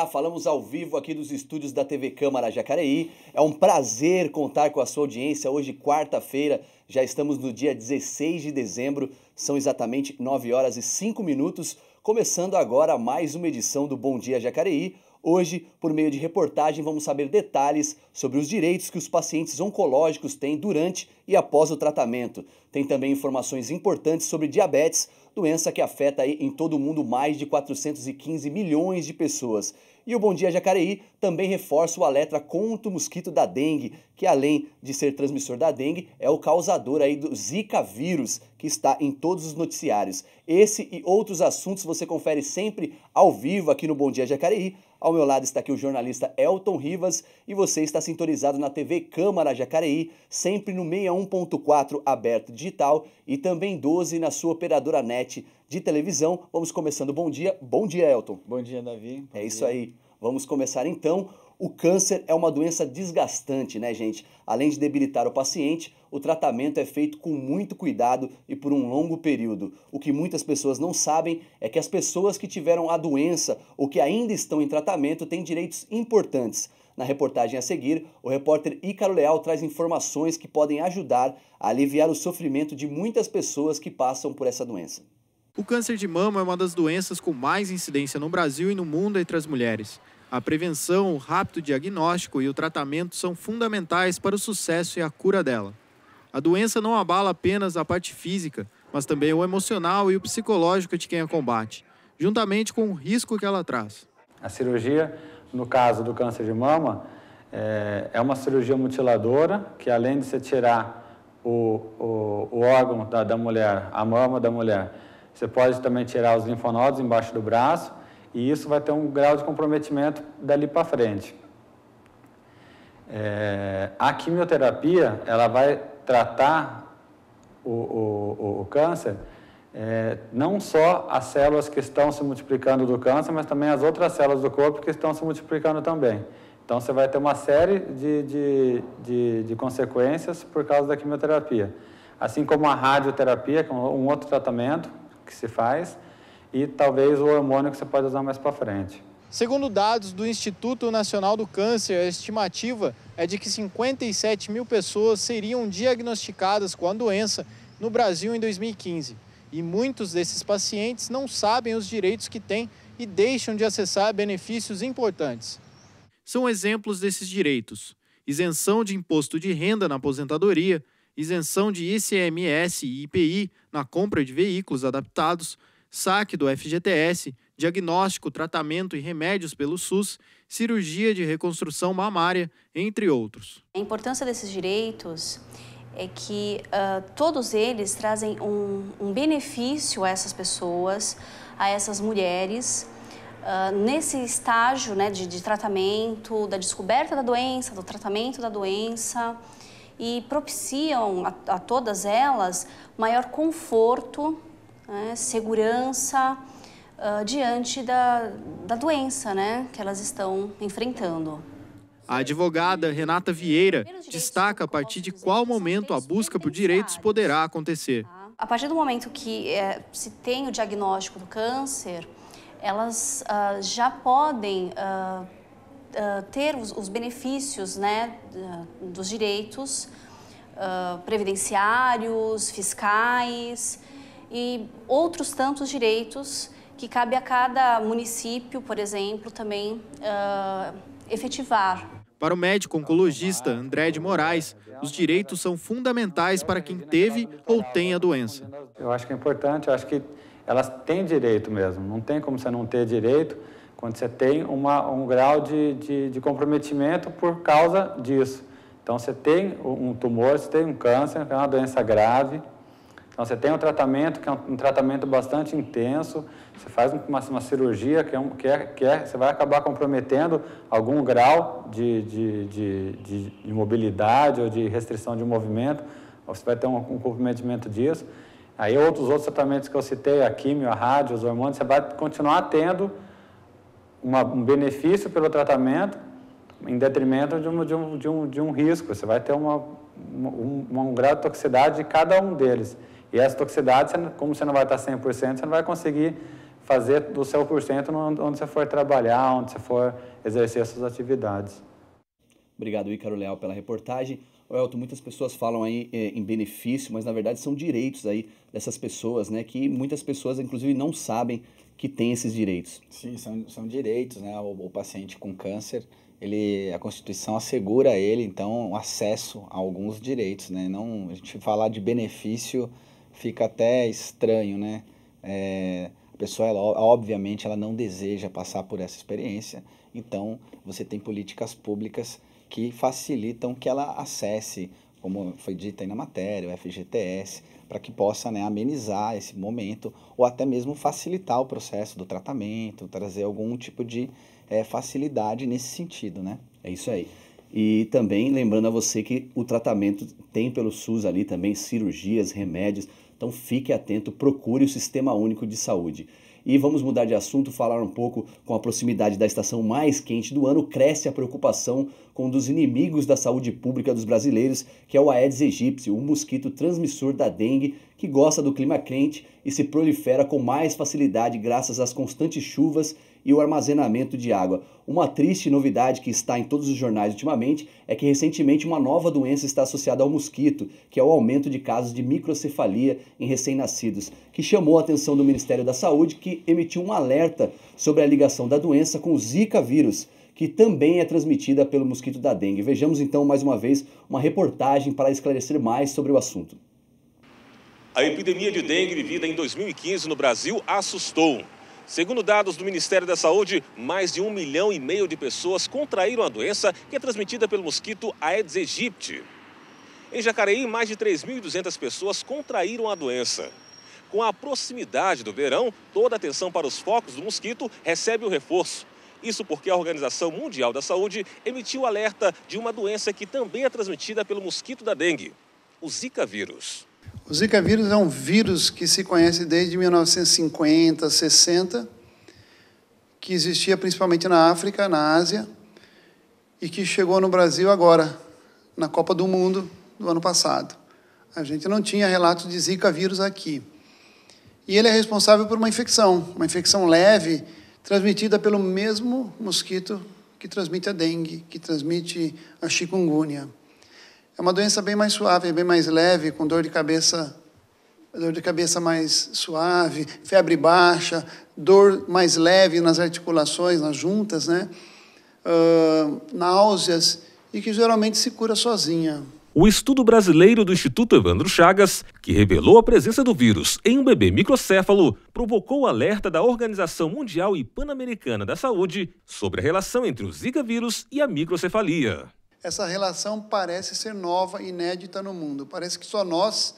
Olá, falamos ao vivo aqui dos estúdios da TV Câmara Jacareí. É um prazer contar com a sua audiência. Hoje, quarta-feira, já estamos no dia 16 de dezembro, são exatamente 9 horas e 5 minutos, começando agora mais uma edição do Bom Dia Jacareí. Hoje, por meio de reportagem, vamos saber detalhes sobre os direitos que os pacientes oncológicos têm durante e após o tratamento. Tem também informações importantes sobre diabetes, doença que afeta aí em todo o mundo mais de 415 milhões de pessoas. E o Bom Dia Jacareí também reforça o alerta contra o mosquito da dengue, que além de ser transmissor da dengue, é o causador aí do Zika vírus, que está em todos os noticiários. Esse e outros assuntos você confere sempre ao vivo aqui no Bom Dia Jacareí. Ao meu lado está aqui o jornalista Elton Rivas e você está sintonizado na TV Câmara Jacareí, sempre no 61.4 aberto digital e também 12 na sua operadora net de televisão. Vamos começando. Bom dia. Bom dia, Elton. Bom dia, Davi. É isso aí. Vamos começar então. O câncer é uma doença desgastante, né, gente? Além de debilitar o paciente, o tratamento é feito com muito cuidado e por um longo período. O que muitas pessoas não sabem é que as pessoas que tiveram a doença ou que ainda estão em tratamento têm direitos importantes. Na reportagem a seguir, o repórter Ícaro Leal traz informações que podem ajudar a aliviar o sofrimento de muitas pessoas que passam por essa doença. O câncer de mama é uma das doenças com mais incidência no Brasil e no mundo entre as mulheres. A prevenção, o rápido diagnóstico e o tratamento são fundamentais para o sucesso e a cura dela. A doença não abala apenas a parte física, mas também o emocional e o psicológico de quem a combate, juntamente com o risco que ela traz. A cirurgia, no caso do câncer de mama, é uma cirurgia mutiladora, que além de você tirar o órgão da mulher, a mama da mulher, você pode também tirar os linfonodos embaixo do braço, e isso vai ter um grau de comprometimento dali para frente. A quimioterapia, ela vai tratar o câncer, não só as células que estão se multiplicando do câncer, mas também as outras células do corpo que estão se multiplicando também. Então, você vai ter uma série de consequências por causa da quimioterapia. Assim como a radioterapia, que é um outro tratamento que se faz, e talvez o hormônio que você pode usar mais para frente. Segundo dados do Instituto Nacional do Câncer, a estimativa é de que 57 mil pessoas seriam diagnosticadas com a doença no Brasil em 2015. E muitos desses pacientes não sabem os direitos que têm e deixam de acessar benefícios importantes. São exemplos desses direitos: isenção de imposto de renda na aposentadoria, isenção de ICMS e IPI na compra de veículos adaptados, saque do FGTS, diagnóstico, tratamento e remédios pelo SUS, cirurgia de reconstrução mamária, entre outros. A importância desses direitos é que todos eles trazem um benefício a essas pessoas, a essas mulheres, nesse estágio, né, de tratamento, da descoberta da doença, do tratamento da doença, e propiciam a todas elas maior conforto, segurança diante da doença, né, que elas estão enfrentando. A advogada Renata Vieira destaca a partir de qual momento a busca por direitos poderá acontecer. A partir do momento que se tem o diagnóstico do câncer, elas já podem ter os benefícios, né, dos direitos previdenciários, fiscais e outros tantos direitos que cabe a cada município, por exemplo, também efetivar. Para o médico oncologista André de Moraes, os direitos são fundamentais para quem teve ou tem a doença. Eu acho que é importante, eu acho que elas têm direito mesmo, não tem como você não ter direito quando você tem um grau de comprometimento por causa disso. Então, você tem um tumor, você tem um câncer, que é uma doença grave. Então, você tem um tratamento, que é um tratamento bastante intenso. Você faz uma cirurgia, você vai acabar comprometendo algum grau de mobilidade ou de restrição de movimento. Ou você vai ter um comprometimento disso. Aí, outros tratamentos que eu citei, a quimio, a rádio, os hormônios, você vai continuar tendo um benefício pelo tratamento em detrimento de um risco. Você vai ter um grau de toxicidade de cada um deles. E essa toxicidade, como você não vai estar 100%, você não vai conseguir fazer do seu porcento onde você for trabalhar, onde você for exercer suas atividades. Obrigado, Ícaro Leal, pela reportagem. Elton, muitas pessoas falam aí em benefício, mas na verdade são direitos aí dessas pessoas, né? Que muitas pessoas, inclusive, não sabem que têm esses direitos. Sim, são direitos, né? O paciente com câncer, a Constituição assegura a ele, então, acesso a alguns direitos, né? Não, a gente falar de benefício fica até estranho, né? A pessoa, obviamente, ela não deseja passar por essa experiência, então você tem políticas públicas que facilitam que ela acesse, como foi dito aí na matéria, o FGTS, para que possa, né, amenizar esse momento ou até mesmo facilitar o processo do tratamento, trazer algum tipo de facilidade nesse sentido, né? É isso aí. E também lembrando a você que o tratamento tem pelo SUS ali também cirurgias, remédios, então fique atento, procure o Sistema Único de Saúde. E vamos mudar de assunto, falar um pouco com a proximidade da estação mais quente do ano, cresce a preocupação com um dos inimigos da saúde pública dos brasileiros, que é o Aedes aegypti, um mosquito transmissor da dengue, que gosta do clima quente e se prolifera com mais facilidade graças às constantes chuvas e o armazenamento de água. Uma triste novidade que está em todos os jornais ultimamente é que recentemente uma nova doença está associada ao mosquito, que é o aumento de casos de microcefalia em recém-nascidos, que chamou a atenção do Ministério da Saúde, que emitiu um alerta sobre a ligação da doença com o Zika vírus, que também é transmitida pelo mosquito da dengue. Vejamos então mais uma vez uma reportagem para esclarecer mais sobre o assunto. A epidemia de dengue vivida em 2015 no Brasil assustou. Segundo dados do Ministério da Saúde, mais de 1,5 milhão de pessoas contraíram a doença, que é transmitida pelo mosquito Aedes aegypti. Em Jacareí, mais de 3.200 pessoas contraíram a doença. Com a proximidade do verão, toda a atenção para os focos do mosquito recebe o reforço. Isso porque a Organização Mundial da Saúde emitiu alerta de uma doença que também é transmitida pelo mosquito da dengue, o Zika vírus. O Zika vírus é um vírus que se conhece desde 1950, 60, que existia principalmente na África, na Ásia, e que chegou no Brasil agora, na Copa do Mundo do ano passado. A gente não tinha relatos de Zika vírus aqui. E ele é responsável por uma infecção leve, transmitida pelo mesmo mosquito que transmite a dengue, que transmite a chikungunya. É uma doença bem mais suave, bem mais leve, com dor de cabeça mais suave, febre baixa, dor mais leve nas articulações, nas juntas, né? Náuseas, e que geralmente se cura sozinha. O estudo brasileiro do Instituto Evandro Chagas, que revelou a presença do vírus em um bebê microcéfalo, provocou o alerta da Organização Mundial e Pan-Americana da Saúde sobre a relação entre o Zika vírus e a microcefalia. Essa relação parece ser nova, inédita no mundo. Parece que só nós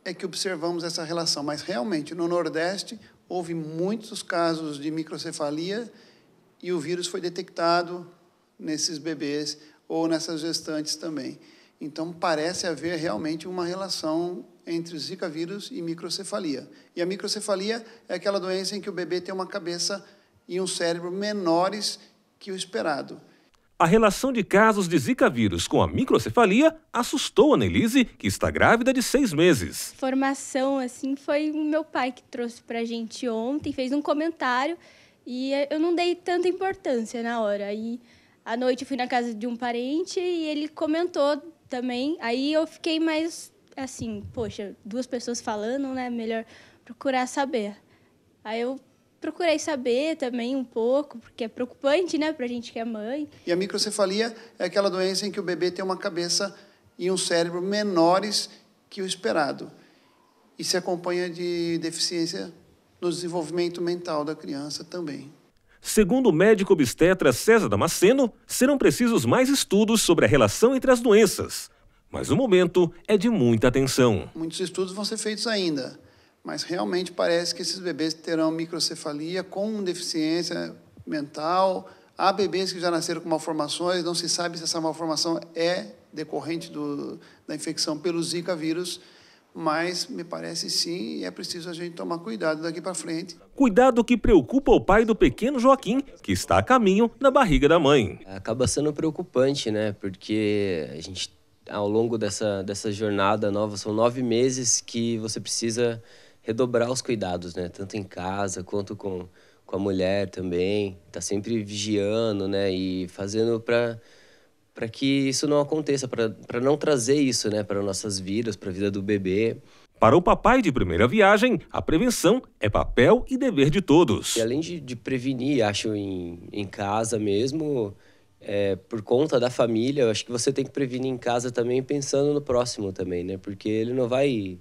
é que observamos essa relação. Mas, realmente, no Nordeste, houve muitos casos de microcefalia e o vírus foi detectado nesses bebês ou nessas gestantes também. Então, parece haver realmente uma relação entre o Zika vírus e microcefalia. E a microcefalia é aquela doença em que o bebê tem uma cabeça e um cérebro menores que o esperado. A relação de casos de Zika vírus com a microcefalia assustou a Nelise, que está grávida de 6 meses. Formação, assim, foi o meu pai que trouxe pra gente ontem, fez um comentário e eu não dei tanta importância na hora. Aí, à noite, eu fui na casa de um parente e ele comentou também. Aí eu fiquei mais, assim, poxa, 2 pessoas falando, né? Melhor procurar saber. Aí eu procurei saber também um pouco, porque é preocupante, né, pra gente que é mãe. E a microcefalia é aquela doença em que o bebê tem uma cabeça e um cérebro menores que o esperado. E se acompanha de deficiência no desenvolvimento mental da criança também. Segundo o médico obstetra César Damasceno, serão precisos mais estudos sobre a relação entre as doenças. Mas o momento é de muita atenção. Muitos estudos vão ser feitos ainda, mas realmente parece que esses bebês terão microcefalia com deficiência mental. Há bebês que já nasceram com malformações, não se sabe se essa malformação é decorrente da infecção pelo Zika vírus, mas me parece sim, e é preciso a gente tomar cuidado daqui para frente. Cuidado que preocupa o pai do pequeno Joaquim, que está a caminho na barriga da mãe. Acaba sendo preocupante, né? Porque a gente, ao longo dessa jornada nova, são 9 meses que você precisa redobrar os cuidados, né? Tanto em casa quanto com a mulher também. Tá sempre vigiando, né? E fazendo para que isso não aconteça, para não trazer isso, né? Para nossas vidas, para a vida do bebê. Para o papai de primeira viagem, a prevenção é papel e dever de todos. E além de prevenir, acho, em casa mesmo, por conta da família, eu acho que você tem que prevenir em casa também pensando no próximo também, né? Porque ele não vai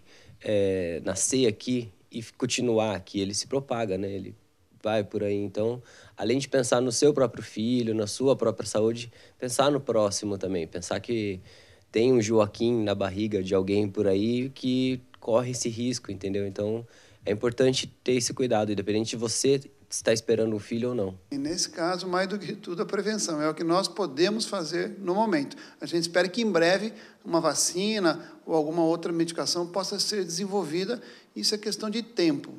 nascer aqui e continuar aqui, ele se propaga, né? Ele vai por aí. Então, além de pensar no seu próprio filho, na sua própria saúde, pensar no próximo também. Pensar que tem um Joaquim na barriga de alguém por aí que corre esse risco, entendeu? Então, é importante ter esse cuidado, independente de você estar esperando um filho ou não. E nesse caso, mais do que tudo, a prevenção é o que nós podemos fazer no momento. A gente espera que em breve uma vacina ou alguma outra medicação possa ser desenvolvida. Isso é questão de tempo,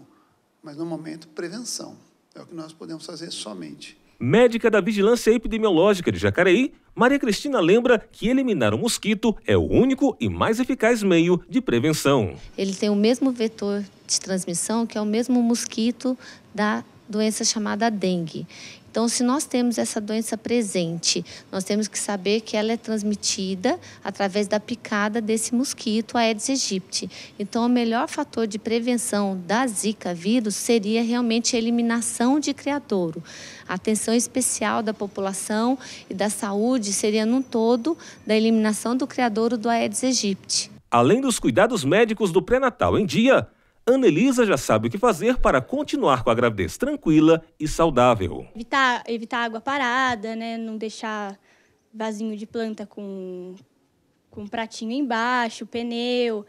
mas no momento, prevenção. É o que nós podemos fazer somente. Médica da Vigilância Epidemiológica de Jacareí, Maria Cristina lembra que eliminar o mosquito é o único e mais eficaz meio de prevenção. Ele tem o mesmo vetor de transmissão, que é o mesmo mosquito da doença chamada dengue. Então, se nós temos essa doença presente, nós temos que saber que ela é transmitida através da picada desse mosquito, Aedes aegypti. Então, o melhor fator de prevenção da Zika vírus seria realmente a eliminação de criadouro. A atenção especial da população e da saúde seria, num todo, da eliminação do criadouro do Aedes aegypti. Além dos cuidados médicos do pré-natal em dia, Ana Elisa já sabe o que fazer para continuar com a gravidez tranquila e saudável. Evitar água parada, né? Não deixar vasinho de planta com pratinho embaixo, pneu.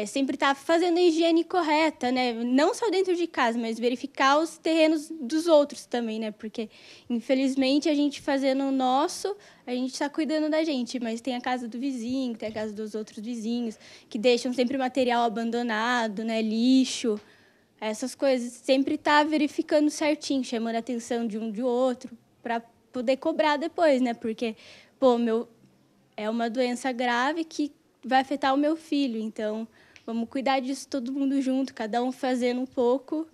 Sempre estar fazendo a higiene correta, né? Não só dentro de casa, mas verificar os terrenos dos outros também, né? Porque, infelizmente, a gente fazendo o nosso, a gente está cuidando da gente, mas tem a casa do vizinho, tem a casa dos outros vizinhos, que deixam sempre material abandonado, né? Lixo, essas coisas. Sempre estar verificando certinho, chamando a atenção de um de outro, para poder cobrar depois, né? Porque, é uma doença grave que vai afetar o meu filho, então vamos cuidar disso todo mundo junto, cada um fazendo um pouco.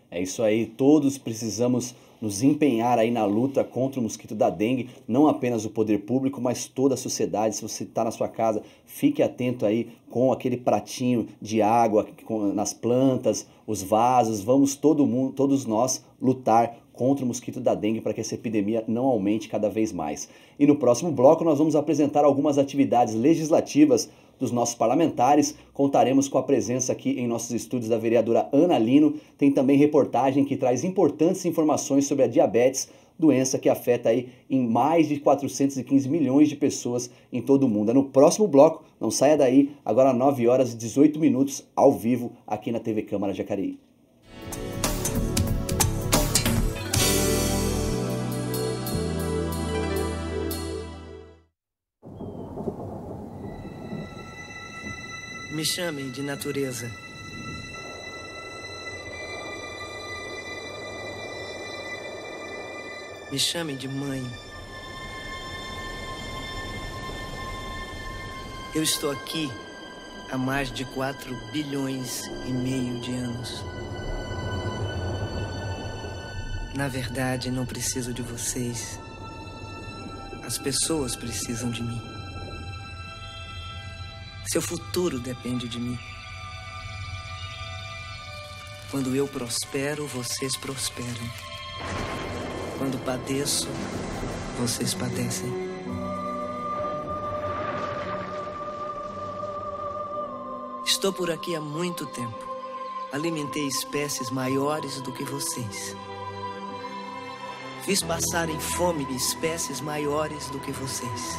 É isso aí, todos precisamos nos empenhar aí na luta contra o mosquito da dengue, não apenas o poder público, mas toda a sociedade. Se você está na sua casa, fique atento aí com aquele pratinho de água nas plantas, os vasos. Vamos todos nós lutar contra o mosquito da dengue para que essa epidemia não aumente cada vez mais. E no próximo bloco nós vamos apresentar algumas atividades legislativas dos nossos parlamentares. Contaremos com a presença aqui em nossos estúdios da vereadora Ana Lino. Tem também reportagem que traz importantes informações sobre a diabetes, doença que afeta aí em mais de 415 milhões de pessoas em todo o mundo. É no próximo bloco, não saia daí, agora 9h18, ao vivo, aqui na TV Câmara Jacareí. Me chame de natureza. Me chame de mãe. Eu estou aqui há mais de 4,5 bilhões de anos. Na verdade, não preciso de vocês. As pessoas precisam de mim. Seu futuro depende de mim. Quando eu prospero, vocês prosperam. Quando padeço, vocês padecem. Estou por aqui há muito tempo. Alimentei espécies maiores do que vocês. Fiz passarem fome espécies maiores do que vocês.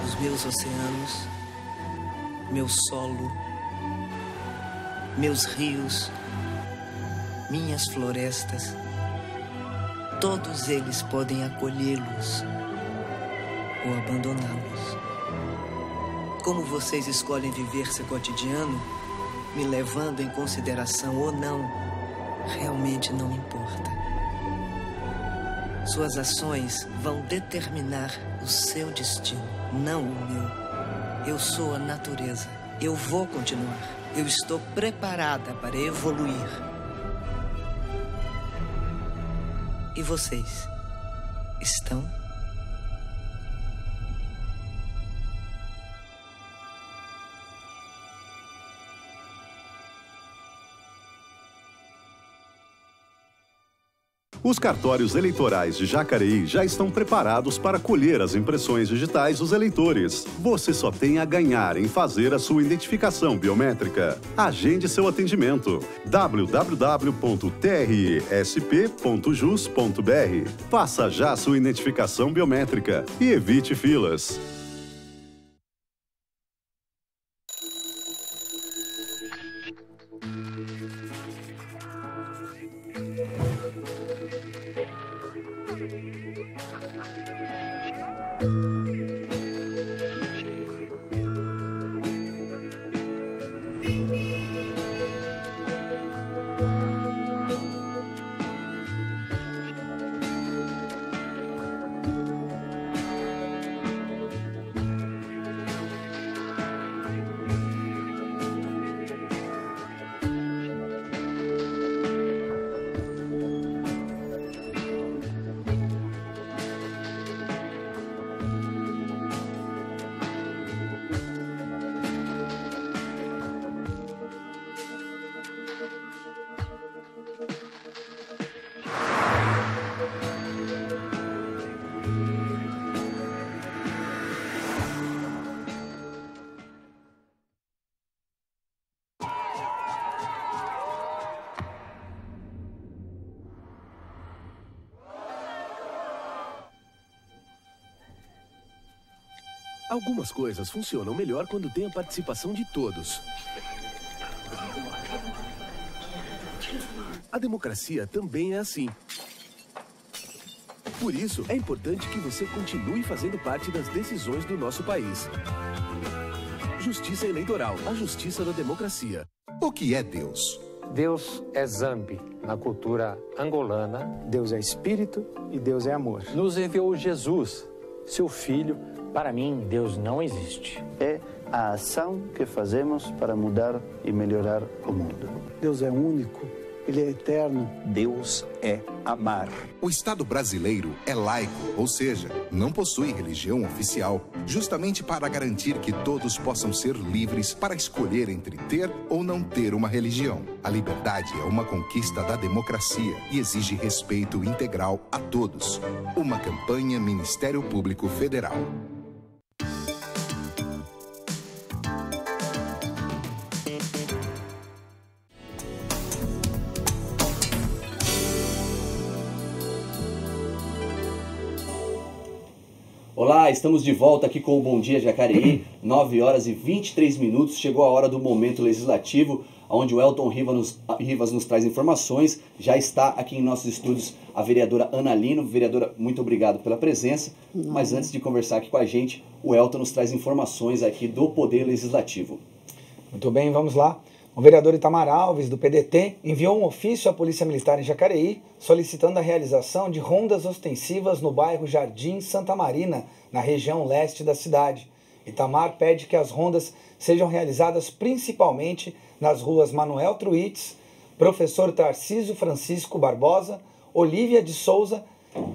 Os meus oceanos, meu solo, meus rios, minhas florestas, todos eles podem acolhê-los ou abandoná-los. Como vocês escolhem viver seu cotidiano, me levando em consideração ou não, realmente não importa. Suas ações vão determinar o seu destino, não o meu. Eu sou a natureza. Eu vou continuar. Eu estou preparada para evoluir. E vocês estão? Os cartórios eleitorais de Jacareí já estão preparados para colher as impressões digitais dos eleitores. Você só tem a ganhar em fazer a sua identificação biométrica. Agende seu atendimento. www.tresp.jus.br. Faça já a sua identificação biométrica e evite filas. Algumas coisas funcionam melhor quando tem a participação de todos. A democracia também é assim. Por isso, é importante que você continue fazendo parte das decisões do nosso país. Justiça Eleitoral, a justiça da democracia. O que é Deus? Deus é Zambi. Na cultura angolana, Deus é espírito e Deus é amor. Nos enviou Jesus, seu filho. Para mim, Deus não existe. É a ação que fazemos para mudar e melhorar o mundo. Deus é único, Ele é eterno. Deus é amar. O Estado brasileiro é laico, ou seja, não possui religião oficial, justamente para garantir que todos possam ser livres para escolher entre ter ou não ter uma religião. A liberdade é uma conquista da democracia e exige respeito integral a todos. Uma campanha Ministério Público Federal. Olá, estamos de volta aqui com o Bom Dia Jacareí, 9 horas e 23 minutos, chegou a hora do momento legislativo, onde o Elton Rivas nos traz informações. Já está aqui em nossos estúdios a vereadora Ana Lino. Vereadora, muito obrigado pela presença, mas antes de conversar aqui com a gente, o Elton nos traz informações aqui do Poder Legislativo. Muito bem, vamos lá. O vereador Itamar Alves, do PDT, enviou um ofício à Polícia Militar em Jacareí solicitando a realização de rondas ostensivas no bairro Jardim Santa Marina, na região leste da cidade. Itamar pede que as rondas sejam realizadas principalmente nas ruas Manuel Truitz, Professor Tarcísio Francisco Barbosa, Olívia de Souza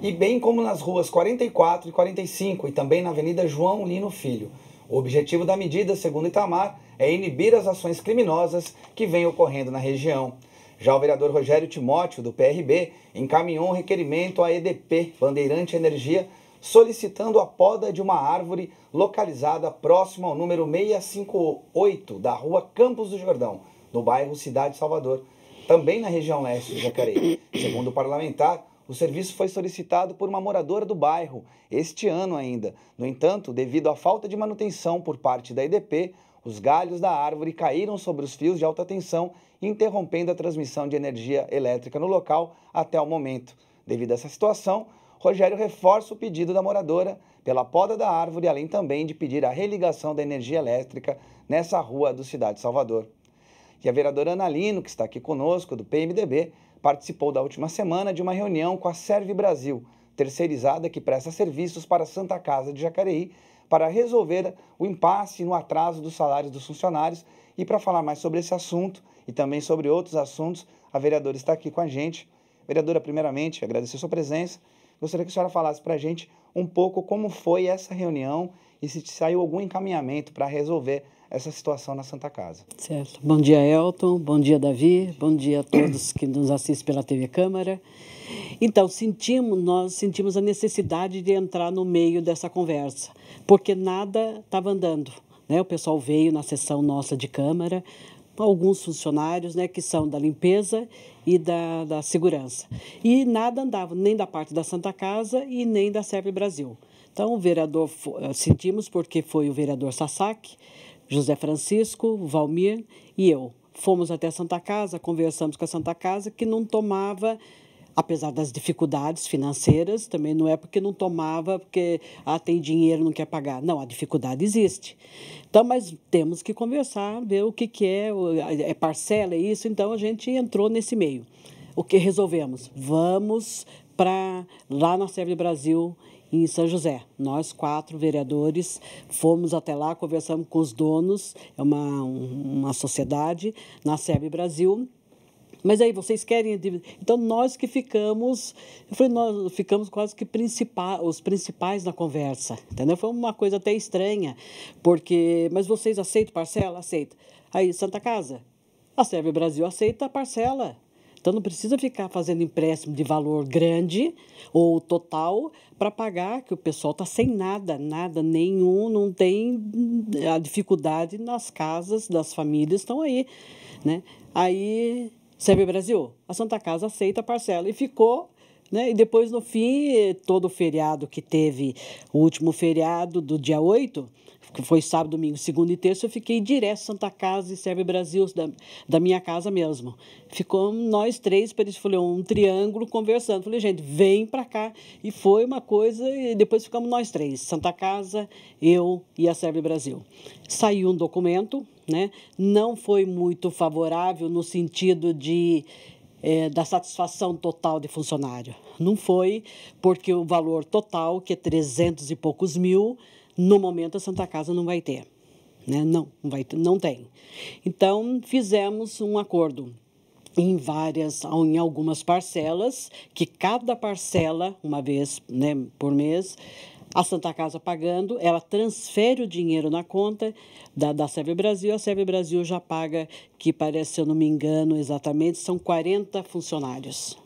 e bem como nas ruas 44 e 45 e também na Avenida João Lino Filho. O objetivo da medida, segundo Itamar, é inibir as ações criminosas que vêm ocorrendo na região. Já o vereador Rogério Timóteo, do PRB, encaminhou um requerimento à EDP, Bandeirante Energia, solicitando a poda de uma árvore localizada próximo ao número 658 da rua Campos do Jordão, no bairro Cidade Salvador, também na região leste de Jacareí. Segundo o parlamentar, o serviço foi solicitado por uma moradora do bairro, este ano ainda. No entanto, devido à falta de manutenção por parte da EDP, os galhos da árvore caíram sobre os fios de alta tensão, interrompendo a transmissão de energia elétrica no local até o momento. Devido a essa situação, Rogério reforça o pedido da moradora pela poda da árvore, além também de pedir a religação da energia elétrica nessa rua do Cidade Salvador. E a vereadora Ana Lino, que está aqui conosco, do PMDB, participou da última semana de uma reunião com a Serve Brasil, terceirizada que presta serviços para a Santa Casa de Jacareí, para resolver o impasse no atraso dos salários dos funcionários. E para falar mais sobre esse assunto e também sobre outros assuntos, a vereadora está aqui com a gente. Vereadora, primeiramente, agradecer a sua presença. Gostaria que a senhora falasse para a gente um pouco como foi essa reunião e se saiu algum encaminhamento para resolver essa situação na Santa Casa. Certo. Bom dia, Elton. Bom dia, Davi. Bom dia a todos que nos assistem pela TV Câmara. Então, nós sentimos a necessidade de entrar no meio dessa conversa, porque nada estava andando, né? O pessoal veio na sessão nossa de Câmara, alguns funcionários, né, que são da limpeza e da segurança. E nada andava, nem da parte da Santa Casa e nem da Serve Brasil. Então, o vereador, sentimos porque foi o vereador Sasaki, José Francisco, Valmir e eu. Fomos até a Santa Casa, conversamos com a Santa Casa, que não tomava, apesar das dificuldades financeiras, também não é porque não tomava, porque tem dinheiro, não quer pagar. Não, a dificuldade existe. Então, mas temos que conversar, ver o que é parcela, é isso. Então, a gente entrou nesse meio. O que resolvemos? Vamos para lá na Serve Brasil, em São José. Nós 4 vereadores fomos até lá, conversamos com os donos, é uma sociedade na Serve Brasil. Mas aí, vocês querem... Então, nós que ficamos... Eu falei, nós ficamos quase que os principais na conversa, entendeu? Foi uma coisa até estranha, porque... Mas vocês aceitam parcela? Aceita. Aí, Santa Casa, a Serve Brasil aceita a parcela. Então, não precisa ficar fazendo empréstimo de valor grande ou total para pagar, que o pessoal está sem nada nenhum, não tem a dificuldade nas casas das famílias, estão aí, né? Aí... Serve Brasil, a Santa Casa aceita a parcela e ficou, né? E depois, no fim, todo o feriado que teve, o último feriado do dia 8, que foi sábado, domingo, segunda e terça, eu fiquei direto Santa Casa e Serve Brasil, da minha casa mesmo. Ficou nós 3, para eles, falei, um triângulo conversando. Falei, gente, vem para cá. E foi uma coisa, e depois ficamos nós 3, Santa Casa, eu e a Serve Brasil. Saiu um documento, né? Não foi muito favorável no sentido da satisfação total de funcionário. Não foi, porque o valor total, que é 300 e poucos mil, no momento a Santa Casa não vai ter, né? Não vai ter, não tem. Então, fizemos um acordo em algumas parcelas, que cada parcela, uma vez, né, por mês, a Santa Casa pagando, ela transfere o dinheiro na conta da Serve Brasil. A Serve Brasil já paga, que parece, se eu não me engano exatamente, são 40 funcionários.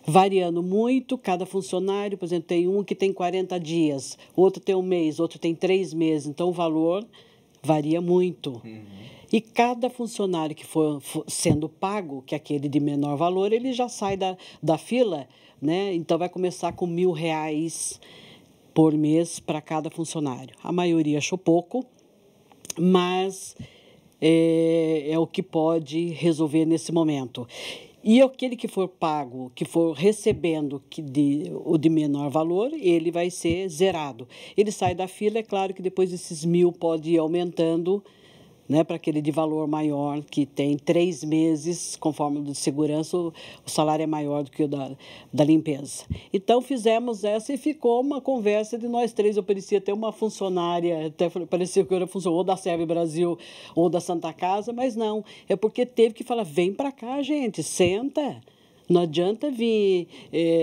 Variando muito, cada funcionário, por exemplo, tem um que tem 40 dias, outro tem um mês, outro tem 3 meses, então o valor varia muito. E cada funcionário que for sendo pago, que é aquele de menor valor, ele já sai da fila, né? Então vai começar com R$1.000 por mês para cada funcionário. A maioria achou pouco, mas é o que pode resolver nesse momento. E aquele que for pago, que for recebendo o de menor valor, ele vai ser zerado. Ele sai da fila, é claro que depois esses 1.000 pode ir aumentando, né, para aquele de valor maior, que tem 3 meses, conforme o de segurança, o salário é maior do que o da limpeza. Então, fizemos essa e ficou uma conversa de nós 3. Eu parecia ter uma funcionária, até parecia que eu era funcionária ou da Serve Brasil ou da Santa Casa, mas não. É porque teve que falar, vem para cá, gente, senta. Não adianta vir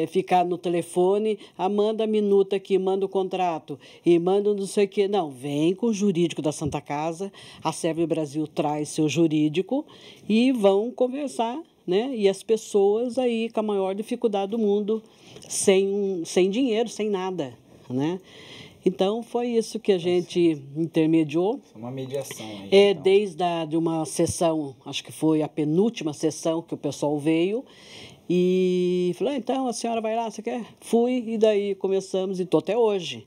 ficar no telefone, manda a minuta aqui, manda o contrato e manda não sei o quê. Não, vem com o jurídico da Santa Casa, a Serve Brasil traz seu jurídico e vão conversar, né? E as pessoas aí com a maior dificuldade do mundo, sem dinheiro, sem nada, né? Então, foi isso que a gente intermediou. Uma mediação aí. Então. Desde uma sessão, acho que foi a penúltima sessão que o pessoal veio, e falou, então, a senhora vai lá, você quer? Fui, e daí começamos, e estou até hoje.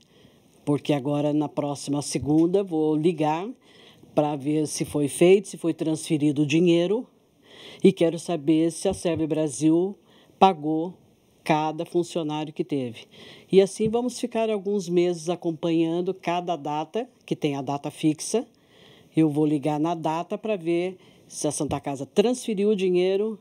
Porque agora, na próxima segunda, vou ligar para ver se foi feito, se foi transferido o dinheiro, e quero saber se a Serve Brasil pagou cada funcionário que teve. E assim vamos ficar alguns meses acompanhando cada data, que tem a data fixa. Eu vou ligar na data para ver se a Santa Casa transferiu o dinheiro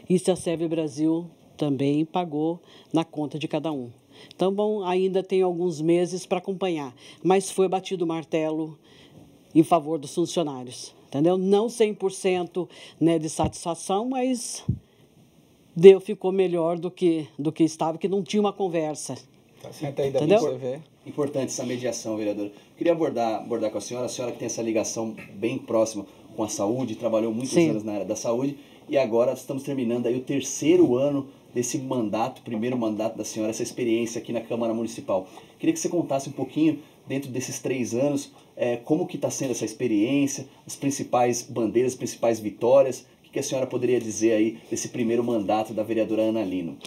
e se a Serve Brasil também pagou na conta de cada um. Então, bom, ainda tem alguns meses para acompanhar. Mas foi batido o martelo em favor dos funcionários, entendeu? Não 100%, né, de satisfação, mas ficou melhor do que estava, que não tinha uma conversa. Tá certo, ainda bem você vê. Importante essa mediação, vereador. Queria abordar com a senhora que tem essa ligação bem próxima com a saúde, trabalhou muitos anos na área da saúde, e agora estamos terminando aí o 3º ano desse mandato, primeiro mandato da senhora, essa experiência aqui na Câmara Municipal. Queria que você contasse um pouquinho, dentro desses 3 anos, como que está sendo essa experiência, as principais bandeiras, as principais vitórias. O que a senhora poderia dizer aí desse primeiro mandato da vereadora Ana Lino?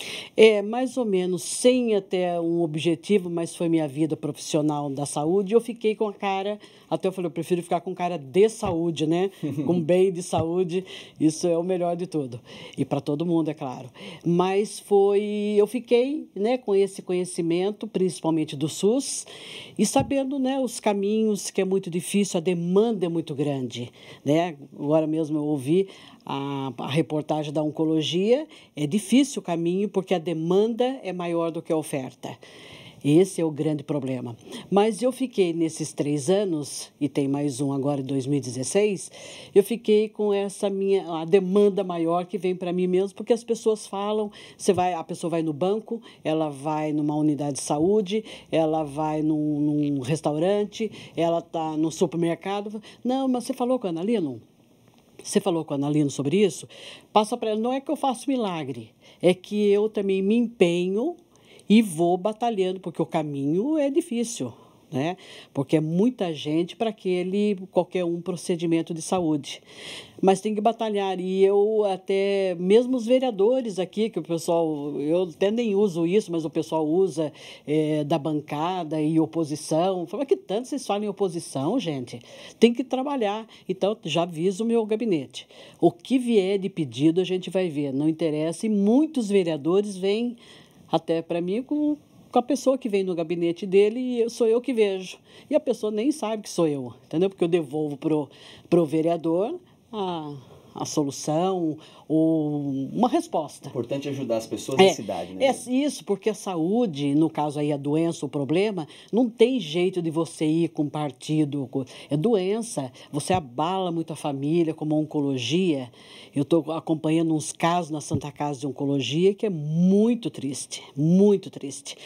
Mais ou menos, sem até um objetivo, mas foi minha vida profissional da saúde, eu fiquei com a cara, até eu falei, eu prefiro ficar com cara de saúde, né? Com bem de saúde, isso é o melhor de tudo. E para todo mundo, é claro. Mas eu fiquei, né, com esse conhecimento, principalmente do SUS, e sabendo, né, os caminhos, que é muito difícil, a demanda é muito grande, né? Agora mesmo eu ouvi a reportagem da oncologia, é difícil o caminho porque a demanda é maior do que a oferta. Esse é o grande problema. Mas eu fiquei nesses 3 anos, e tem mais um agora em 2016, eu fiquei com a demanda maior que vem para mim mesmo, porque as pessoas falam, a pessoa vai no banco, ela vai numa unidade de saúde, ela vai num restaurante, ela está no supermercado. Não, mas você falou com a Ana Lino? Você falou com a Ana Lino sobre isso? Passa para ela, não é que eu faço milagre, é que eu também me empenho e vou batalhando, porque o caminho é difícil, né? Porque é muita gente para qualquer procedimento de saúde. Mas tem que batalhar, e eu até, mesmo os vereadores aqui, que o pessoal, eu até nem uso isso, mas o pessoal usa da bancada e oposição. Fala que tanto vocês falam em oposição, gente. Tem que trabalhar. Então, já aviso o meu gabinete. O que vier de pedido, a gente vai ver. Não interessa, e muitos vereadores vêm até para mim com a pessoa que vem no gabinete dele, e sou eu que vejo. E a pessoa nem sabe que sou eu, entendeu? Porque eu devolvo pro vereador a solução ou uma resposta. É importante ajudar as pessoas da cidade, né? Isso, porque a saúde, no caso aí a doença, o problema, não tem jeito de você ir com partido. É doença, você abala muito a família, como a oncologia. Eu estou acompanhando uns casos na Santa Casa de Oncologia que é muito triste, muito triste.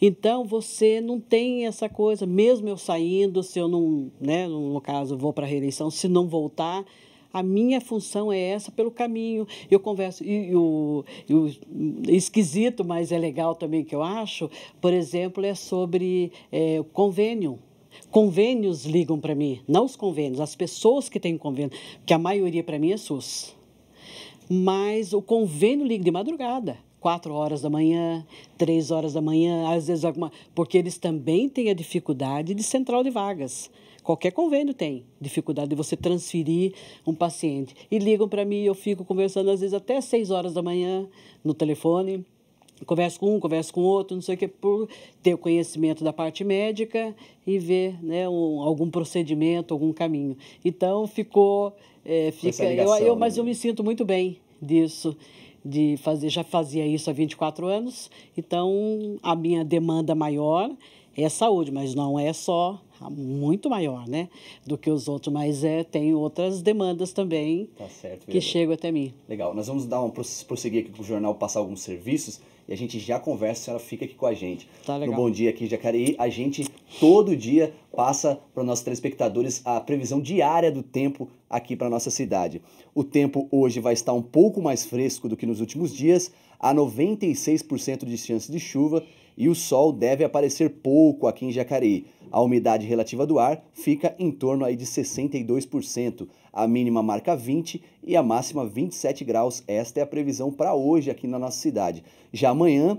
Então, você não tem essa coisa, mesmo eu saindo, se eu não, né, no caso, vou para a reeleição, se não voltar, a minha função é essa, pelo caminho. Eu converso, e o esquisito, mas é legal também que eu acho, por exemplo, é sobre convênio. Convênios ligam para mim, não os convênios, as pessoas que têm convênio, que a maioria para mim é SUS. Mas o convênio liga de madrugada, 4 horas da manhã, 3 horas da manhã, às vezes porque eles também têm a dificuldade de central de vagas. Qualquer convênio tem dificuldade de você transferir um paciente. E ligam para mim, eu fico conversando, às vezes, até 6 horas da manhã no telefone. Converso com um, converso com outro, não sei o quê, por ter o conhecimento da parte médica e ver, né, algum procedimento, algum caminho. Então, mas eu me sinto muito bem disso, de fazer, já fazia isso há 24 anos, então a minha demanda maior é saúde, mas não é só, muito maior, né, do que os outros, mas tem outras demandas também, tá certo, que chegam até mim. Legal, nós vamos prosseguir aqui com o jornal, passar alguns serviços, e a gente já conversa, a senhora fica aqui com a gente. Tá legal. No Bom Dia aqui em Jacareí, a gente todo dia passa para os nossos telespectadores a previsão diária do tempo aqui para a nossa cidade. O tempo hoje vai estar um pouco mais fresco do que nos últimos dias, há 96% de chance de chuva, e o sol deve aparecer pouco aqui em Jacareí. A umidade relativa do ar fica em torno aí de 62%. A mínima marca 20 e a máxima 27 graus. Esta é a previsão para hoje aqui na nossa cidade. Já amanhã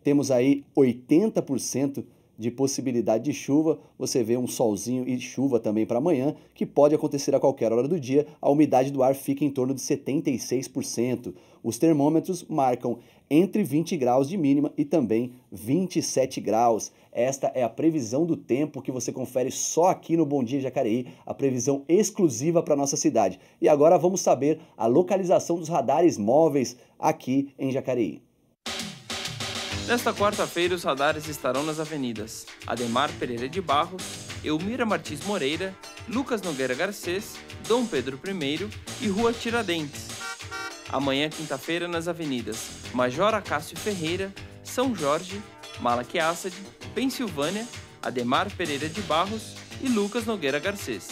temos aí 80% de possibilidade de chuva. Você vê um solzinho e chuva também para amanhã, que pode acontecer a qualquer hora do dia. A umidade do ar fica em torno de 76%. Os termômetros marcam entre 20 graus de mínima e também 27 graus. Esta é a previsão do tempo que você confere só aqui no Bom Dia Jacareí, a previsão exclusiva para a nossa cidade. E agora vamos saber a localização dos radares móveis aqui em Jacareí. Nesta quarta-feira, os radares estarão nas avenidas Ademar Pereira de Barros, Elmira Martins Moreira, Lucas Nogueira Garcês, Dom Pedro I e Rua Tiradentes. Amanhã, quinta-feira, nas avenidas Major Acácio Ferreira, São Jorge, Malak Assad, Pensilvânia, Ademar Pereira de Barros e Lucas Nogueira Garcês.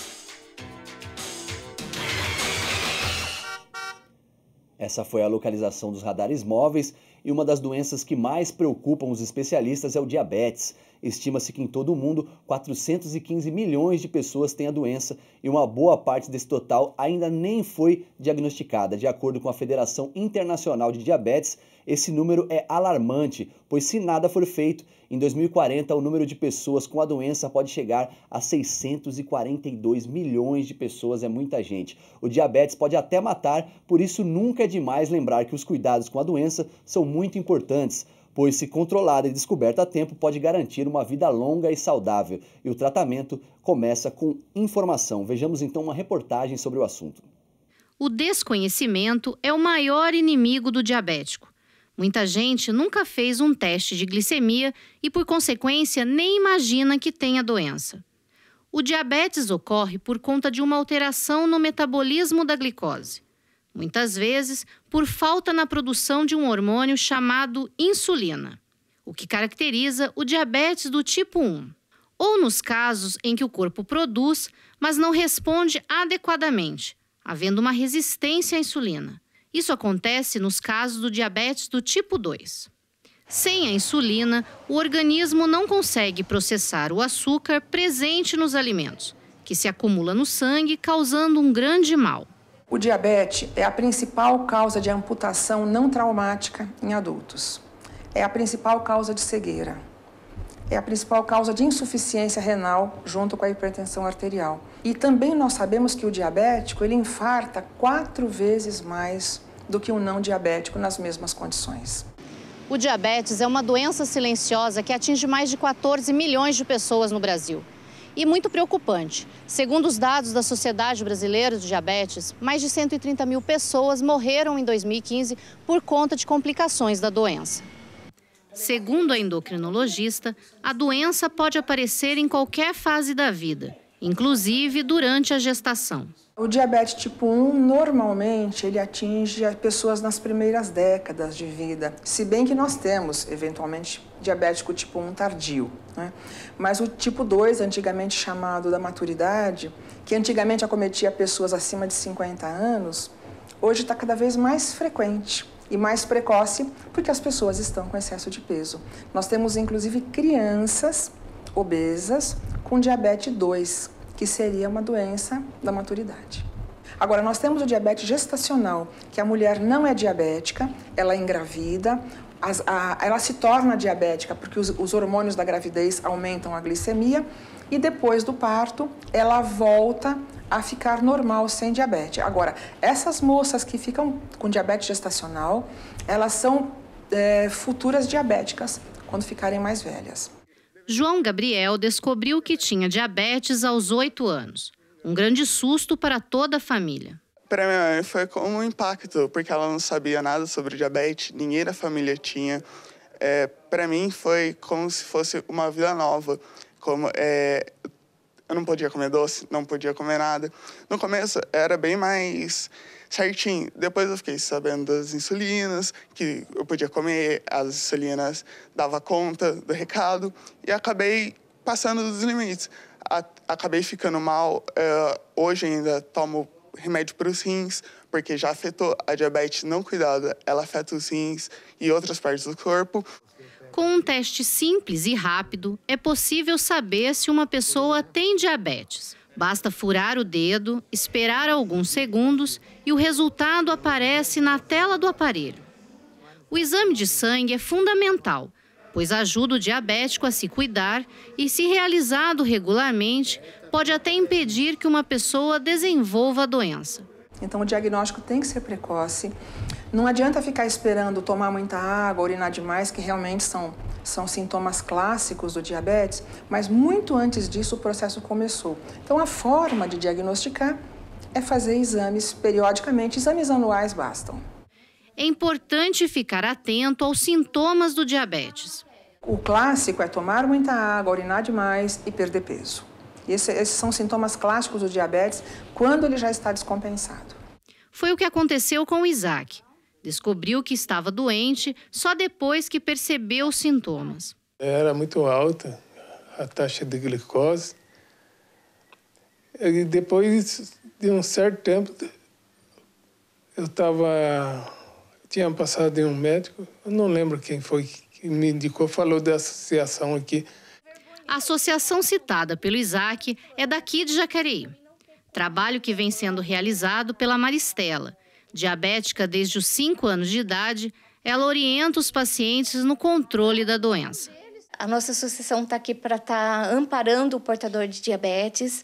Essa foi a localização dos radares móveis e uma das doenças que mais preocupam os especialistas é o diabetes. Estima-se que em todo o mundo 415 milhões de pessoas têm a doença e uma boa parte desse total ainda nem foi diagnosticada. De acordo com a Federação Internacional de Diabetes, esse número é alarmante, pois se nada for feito, em 2040 o número de pessoas com a doença pode chegar a 642 milhões de pessoas, é muita gente. O diabetes pode até matar, por isso nunca é demais lembrar que os cuidados com a doença são muito importantes, pois se controlada e descoberta a tempo pode garantir uma vida longa e saudável. E o tratamento começa com informação. Vejamos então uma reportagem sobre o assunto. O desconhecimento é o maior inimigo do diabético. Muita gente nunca fez um teste de glicemia e, por consequência, nem imagina que tem a doença. O diabetes ocorre por conta de uma alteração no metabolismo da glicose. Muitas vezes, por falta na produção de um hormônio chamado insulina, o que caracteriza o diabetes do tipo 1. Ou nos casos em que o corpo produz, mas não responde adequadamente, havendo uma resistência à insulina. Isso acontece nos casos do diabetes do tipo 2. Sem a insulina, o organismo não consegue processar o açúcar presente nos alimentos, que se acumula no sangue, causando um grande mal. O diabetes é a principal causa de amputação não traumática em adultos. É a principal causa de cegueira. É a principal causa de insuficiência renal junto com a hipertensão arterial. E também nós sabemos que o diabético ele infarta 4 vezes mais do que o não diabético nas mesmas condições. O diabetes é uma doença silenciosa que atinge mais de 14 milhões de pessoas no Brasil. E muito preocupante. Segundo os dados da Sociedade Brasileira de Diabetes, mais de 130 mil pessoas morreram em 2015 por conta de complicações da doença. Segundo a endocrinologista, a doença pode aparecer em qualquer fase da vida, inclusive durante a gestação. O diabetes tipo 1, normalmente, ele atinge as pessoas nas primeiras décadas de vida, se bem que nós temos, eventualmente, diabético tipo 1 tardio, né? Mas o tipo 2, antigamente chamado da maturidade, que antigamente acometia pessoas acima de 50 anos, hoje está cada vez mais frequente e mais precoce, porque as pessoas estão com excesso de peso. Nós temos, inclusive, crianças obesas com diabetes 2, que seria uma doença da maturidade. Agora, nós temos o diabetes gestacional, que a mulher não é diabética, ela é engravida, ela se torna diabética porque os hormônios da gravidez aumentam a glicemia e depois do parto ela volta a ficar normal sem diabetes. Agora, essas moças que ficam com diabetes gestacional, elas são futuras diabéticas quando ficarem mais velhas. João Gabriel descobriu que tinha diabetes aos 8 anos. Um grande susto para toda a família. Para minha mãe foi como um impacto, porque ela não sabia nada sobre diabetes, ninguém da família tinha. Para mim foi como se fosse uma vida nova. Eu não podia comer doce, não podia comer nada. No começo era bem mais certinho. Depois eu fiquei sabendo das insulinas, que eu podia comer, as insulinas dava conta do recado e acabei passando dos limites. Acabei ficando mal. Hoje ainda tomo remédio para os rins, porque já afetou a diabetes não cuidada, ela afeta os rins e outras partes do corpo. Com um teste simples e rápido, é possível saber se uma pessoa tem diabetes. Basta furar o dedo, esperar alguns segundos e o resultado aparece na tela do aparelho. O exame de sangue é fundamental, pois ajuda o diabético a se cuidar e, se realizado regularmente, pode até impedir que uma pessoa desenvolva a doença. Então, o diagnóstico tem que ser precoce. Não adianta ficar esperando tomar muita água, urinar demais, que realmente são sintomas clássicos do diabetes, mas muito antes disso o processo começou. Então, a forma de diagnosticar é fazer exames periodicamente, exames anuais bastam. é importante ficar atento aos sintomas do diabetes. O clássico é tomar muita água, urinar demais e perder peso. Esses são sintomas clássicos do diabetes quando ele já está descompensado. Foi o que aconteceu com o Isaac. Descobriu que estava doente só depois que percebeu os sintomas. Era muito alta a taxa de glicose. E depois de um certo tempo, tinha passado em um médico, eu não lembro quem foi que me indicou, falou da associação aqui. A associação citada pelo Isaac é daqui de Jacareí. Trabalho que vem sendo realizado pela Maristela. Diabética desde os 5 anos de idade, ela orienta os pacientes no controle da doença. A nossa associação está aqui para estar amparando o portador de diabetes.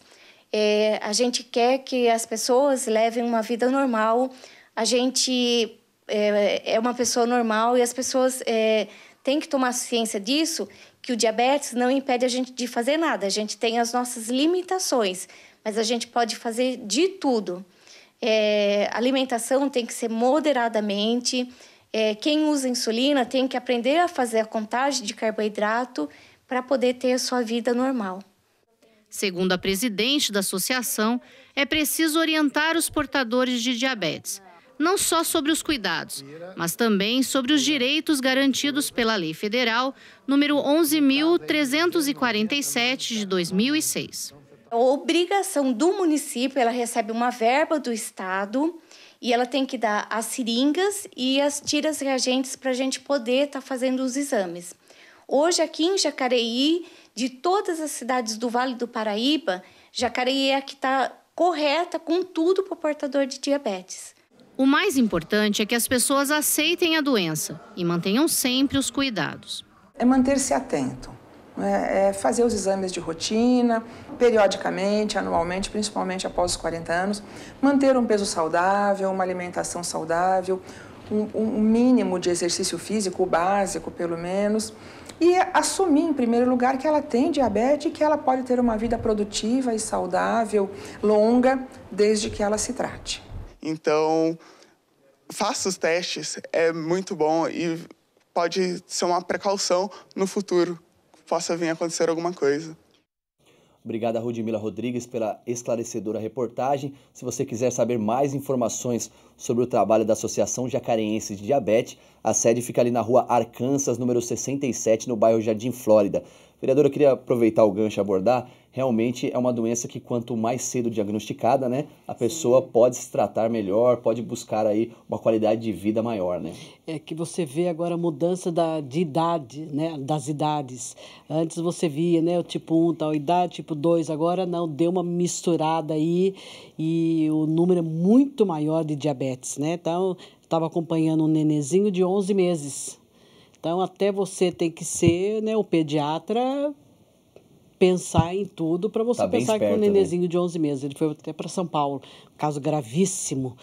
A gente quer que as pessoas levem uma vida normal. A gente é uma pessoa normal e as pessoas têm que tomar ciência disso, que o diabetes não impede a gente de fazer nada. A gente tem as nossas limitações, mas a gente pode fazer de tudo. A alimentação tem que ser moderadamente. Quem usa insulina tem que aprender a fazer a contagem de carboidrato para poder ter a sua vida normal. Segundo a presidente da associação, é preciso orientar os portadores de diabetes, não só sobre os cuidados, mas também sobre os direitos garantidos pela Lei Federal número 11.347 de 2006. A obrigação do município, ela recebe uma verba do Estado e ela tem que dar as seringas e as tiras reagentes para a gente poder estar fazendo os exames. Hoje, aqui em Jacareí, de todas as cidades do Vale do Paraíba, Jacareí é a que está correta com tudo para o portador de diabetes. O mais importante é que as pessoas aceitem a doença e mantenham sempre os cuidados. É manter-se atento, fazer os exames de rotina, periodicamente, anualmente, principalmente após os 40 anos, manter um peso saudável, uma alimentação saudável, um mínimo de exercício físico, o básico pelo menos, e assumir, em primeiro lugar, que ela tem diabetes e que ela pode ter uma vida produtiva e saudável, longa, desde que ela se trate. Então, faça os testes, é muito bom e pode ser uma precaução no futuro, possa vir a acontecer alguma coisa. Obrigado a Rudmila Rodrigues pela esclarecedora reportagem. Se você quiser saber mais informações sobre o trabalho da Associação Jacareense de Diabetes, a sede fica ali na rua Arkansas, número 67, no bairro Jardim Flórida. Vereadora, eu queria aproveitar o gancho e abordar. Realmente é uma doença que quanto mais cedo diagnosticada, né, a pessoa pode se tratar melhor, pode buscar aí uma qualidade de vida maior, né? É que você vê agora a mudança de idade, né, das idades. Antes você via, né, o tipo 1 tal idade, tipo 2, agora não, deu uma misturada aí e o número é muito maior de diabetes, né? Então, estava acompanhando um nenenzinho de 11 meses. Então, até você tem que ser, né, o pediatra, pensar em tudo para você pensar esperto, que um nenenzinho, né, de 11 meses. Ele foi até para São Paulo, um caso gravíssimo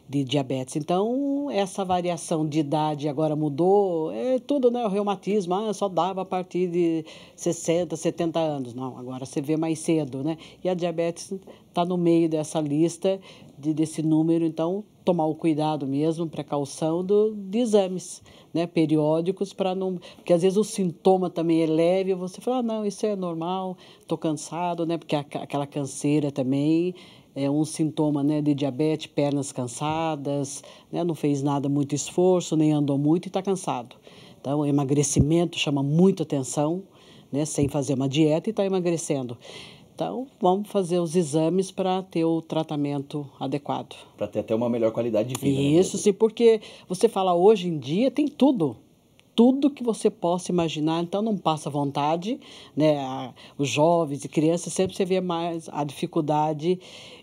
de diabetes. Então, essa variação de idade agora mudou, tudo, né? O reumatismo, só dava a partir de 60, 70 anos. Não, agora você vê mais cedo, né? E a diabetes está no meio dessa lista, desse número, então, tomar o cuidado mesmo, precaução de exames, né, periódicos, para não... Porque às vezes o sintoma também é leve, e você fala, não, isso é normal, estou cansado, né? Porque aquela canseira também é um sintoma, né, de diabetes, pernas cansadas, né, não fez nada, muito esforço, nem andou muito e está cansado. Então, emagrecimento chama muita atenção, né, sem fazer uma dieta e está emagrecendo. Então, vamos fazer os exames para ter o tratamento adequado. Para ter até uma melhor qualidade de vida. Isso, né? Sim, porque você fala hoje em dia tem tudo. Tudo que você possa imaginar, então não passa vontade, né? Os jovens e crianças, sempre você vê mais a dificuldade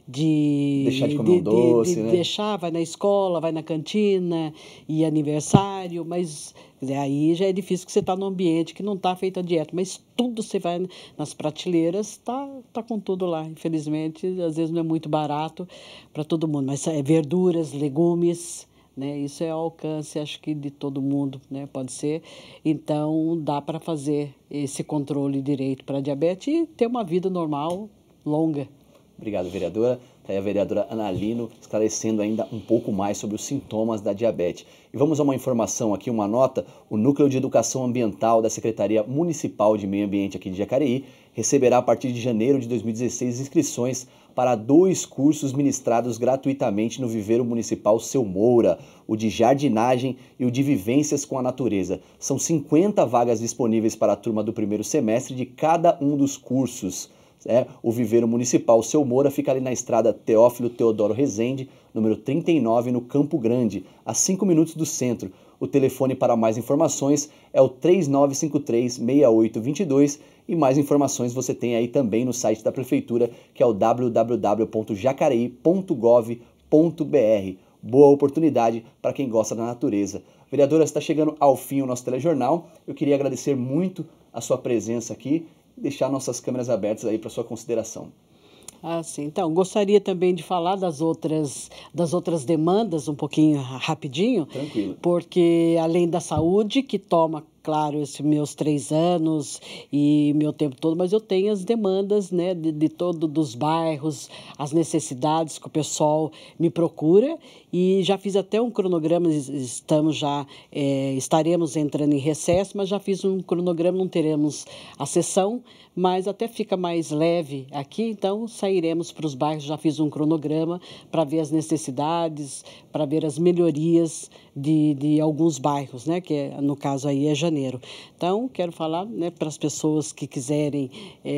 de deixar de comer um doce, né? Deixar, vai na escola, vai na cantina, e aniversário, mas aí já é difícil que você está num ambiente que não está feita a dieta, mas tudo você vai nas prateleiras, tá com tudo lá. Infelizmente, às vezes não é muito barato para todo mundo, mas verduras, legumes, né? Isso é ao alcance, acho que de todo mundo, né? Pode ser. Então, dá para fazer esse controle direito para diabetes e ter uma vida normal, longa. Obrigado, vereadora. Está aí a vereadora Ana Lino esclarecendo ainda um pouco mais sobre os sintomas da diabetes. E vamos a uma informação aqui, uma nota. O Núcleo de Educação Ambiental da Secretaria Municipal de Meio Ambiente aqui de Jacareí receberá a partir de janeiro de 2016 inscrições para 2 cursos ministrados gratuitamente no Viveiro Municipal Seu Moura, o de jardinagem e o de vivências com a natureza. São 50 vagas disponíveis para a turma do primeiro semestre de cada um dos cursos. O Viveiro Municipal Seu Moura fica ali na estrada Teófilo Teodoro Rezende, número 39, no Campo Grande, a 5 minutos do centro. O telefone para mais informações é o 3953-6822 e mais informações você tem aí também no site da Prefeitura, que é o www.jacareí.gov.br. Boa oportunidade para quem gosta da natureza. Vereadora, está chegando ao fim o nosso telejornal. Eu queria agradecer muito a sua presença aqui e deixar nossas câmeras abertas aí para sua consideração. Sim. Então, gostaria também de falar das outras demandas um pouquinho rapidinho. Tranquilo. Porque além da saúde, que toma, claro, esses meus 3 anos e meu tempo todo, mas eu tenho as demandas, né, de todos dos bairros, as necessidades que o pessoal me procura, e já fiz até um cronograma, estaremos entrando em recesso, mas já fiz um cronograma, não teremos a sessão, mas até fica mais leve aqui, então sairemos para os bairros, já fiz um cronograma para ver as necessidades, para ver as melhorias de alguns bairros, né, que no caso aí é janeiro. Então, quero falar, né, para as pessoas que quiserem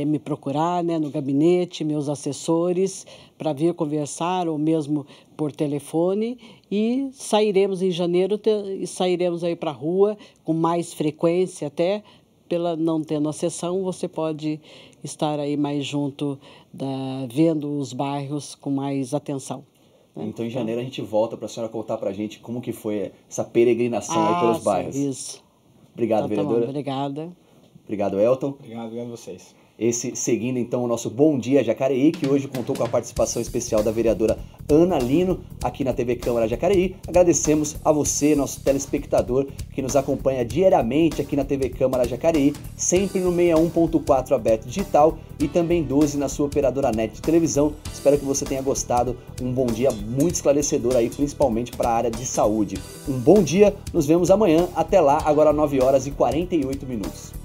me procurar, né, no gabinete, meus assessores, para vir conversar ou mesmo por telefone, e sairemos em janeiro, sairemos aí para a rua com mais frequência até, pela não tendo a sessão, você pode estar aí mais junto, vendo os bairros com mais atenção. Então, em janeiro, a gente volta para a senhora contar para a gente como que foi essa peregrinação aí pelos bairros. Isso. Obrigado, vereadora. Bom, obrigada. Obrigado, Elton. Obrigado a vocês. Esse seguindo então o nosso Bom Dia Jacareí, que hoje contou com a participação especial da vereadora Ana Lino, aqui na TV Câmara Jacareí. Agradecemos a você, nosso telespectador, que nos acompanha diariamente aqui na TV Câmara Jacareí, sempre no 61.4 aberto digital e também 12 na sua operadora net de televisão. Espero que você tenha gostado. Um bom dia muito esclarecedor aí, principalmente para a área de saúde. Um bom dia, nos vemos amanhã. Até lá, agora 9h48.